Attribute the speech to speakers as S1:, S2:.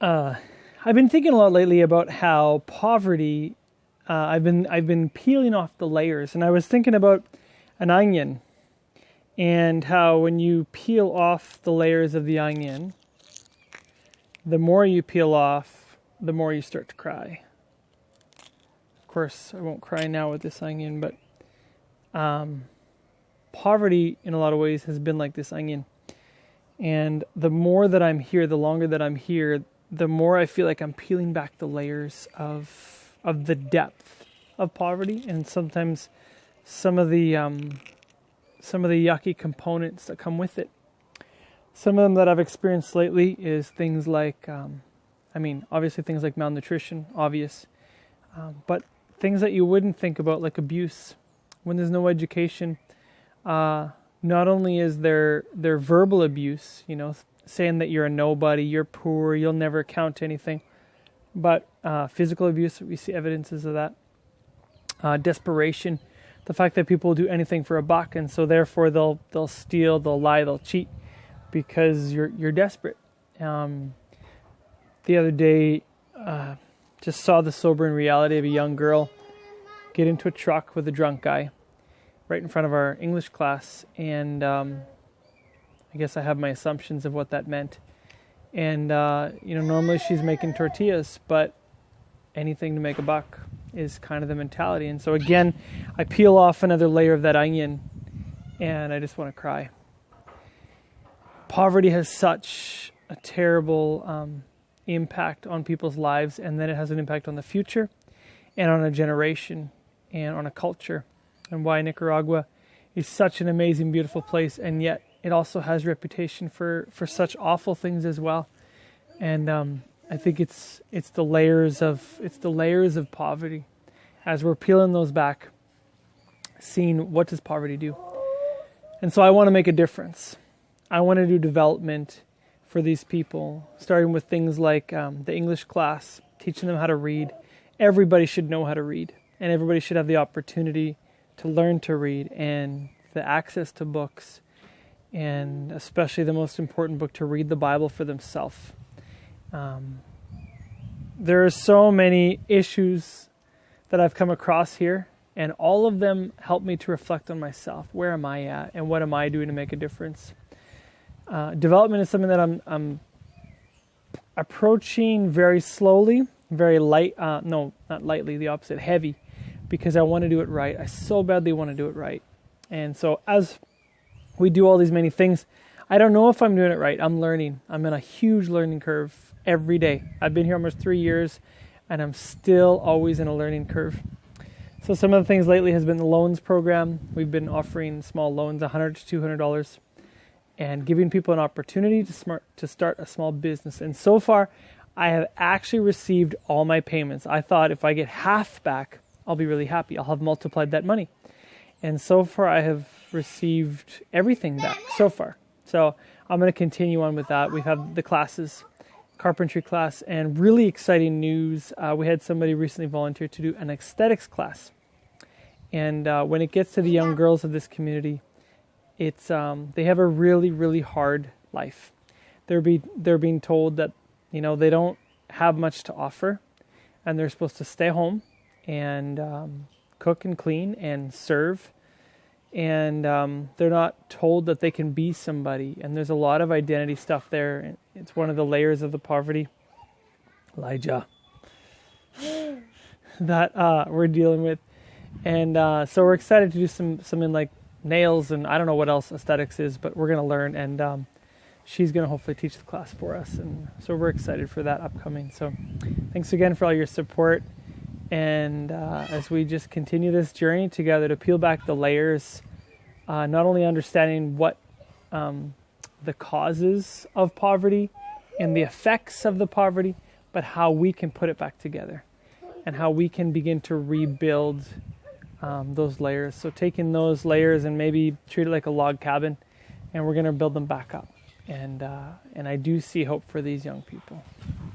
S1: I've been thinking a lot lately about how poverty. I've been peeling off the layers, and I was thinking about an onion and how when you peel off the layers of the onion, the more you peel off, the more you start to cry. Of course, I won't cry now with this onion, but poverty in a lot of ways has been like this onion. And the more that I'm here, the longer that I'm here, the more I feel like I'm peeling back the layers of the depth of poverty, and sometimes some of the yucky components that come with it. Some of them that I've experienced lately is things like, obviously things like malnutrition, obvious, but things that you wouldn't think about, like abuse. When there's no education, not only is there verbal abuse, saying that you're a nobody, you're poor, you'll never count to anything, but physical abuse, we see evidences of that. Desperation, the fact that people will do anything for a buck, and so therefore they'll steal, they'll lie, they'll cheat because you're desperate. The other day, just saw the sobering reality of a young girl get into a truck with a drunk guy right in front of our English class, and I guess I have my assumptions of what that meant. And normally she's making tortillas, but anything to make a buck is kind of the mentality. And so again, I peel off another layer of that onion, and I just want to cry. Poverty has such a terrible impact on people's lives, and then it has an impact on the future and on a generation and on a culture, and why Nicaragua is such an amazing, beautiful place, and yet it also has reputation for such awful things as well. And I think it's the layers of poverty. As we're peeling those back, seeing what does poverty do. And so I want to make a difference. I want to do development for these people, starting with things like the English class, teaching them how to read. Everybody should know how to read, and everybody should have the opportunity to learn to read and the access to books, and especially the most important book, to read the Bible for themselves. There are so many issues that I've come across here, and all of them help me to reflect on myself. Where am I at, and what am I doing to make a difference? Development is something that I'm approaching very slowly, very light. No, not lightly, the opposite, heavy, because I want to do it right. I so badly want to do it right. And so as we do all these many things, I don't know if I'm doing it right. I'm learning. I'm in a huge learning curve every day. I've been here almost 3 years, and I'm still always in a learning curve. So some of the things lately has been the loans program. We've been offering small loans, $100 to $200, and giving people an opportunity to start a small business. And so far, I have actually received all my payments. I thought if I get half back, I'll be really happy. I'll have multiplied that money. And so far, I have received everything back so far. So I'm going to continue on with that. We have the classes, carpentry class, and really exciting news. We had somebody recently volunteer to do an aesthetics class. And when it gets to the young girls of this community, it's they have a really, really hard life. They're being told that, they don't have much to offer, and they're supposed to stay home and cook and clean and serve. And they're not told that they can be somebody. And there's a lot of identity stuff there. It's one of the layers of the poverty, Elijah, that we're dealing with. And so we're excited to do something like nails, and I don't know what else aesthetics is, but we're going to learn. And she's going to hopefully teach the class for us. And so we're excited for that upcoming. So thanks again for all your support. And as we just continue this journey together to peel back the layers, not only understanding what the causes of poverty and the effects of the poverty, but how we can put it back together and how we can begin to rebuild those layers. So taking those layers and maybe treat it like a log cabin, and we're going to build them back up. And I do see hope for these young people.